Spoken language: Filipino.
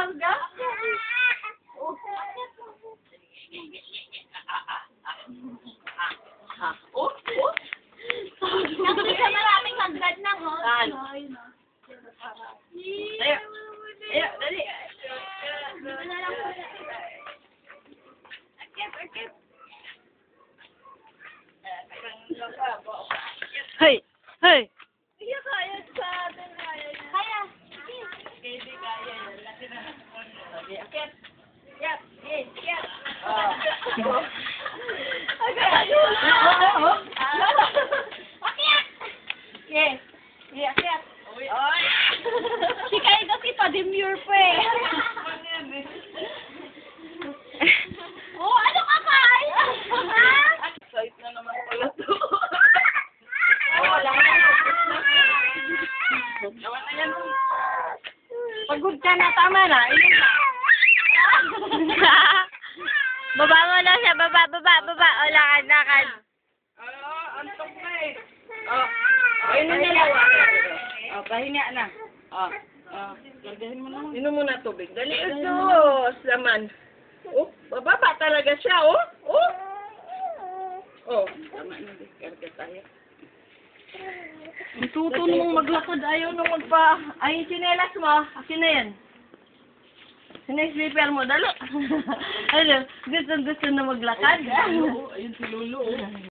hangga? Oh. Nandun sa maraming hagdan ng oh. Saan? Ayo. Ayo, dali. Akit. Hey! Hey! Iya kaya sa atin kaya. Kaya. Hindi kaya yan. Laki na. Okay, akit. Yap. Yes. Oh. Akyat! Yes. Yeah, akyat. Oy. Si Kaido pa-demure pa eh. Oh, ano ka ba? Sait na naman pala to. Naman na yan. Pagod ka na, tama na. Inom na. Baba mo na siya. Baba. O, lakad. Antok na eh. Inom na lang. Pahinga na. Gargahin mo naman. Inom mo na tubig. Dali, Diyos. Laman. Oh, bababa talaga siya, oh. Tama na. Garga tayo. Ituto mong maglakad. Ayaw nung magpa... Ay, sinelas mo. Akin na yan. Sineslipper mo. Dalo. Ano? Gusto na maglakad. Ayun si Lulu, oh.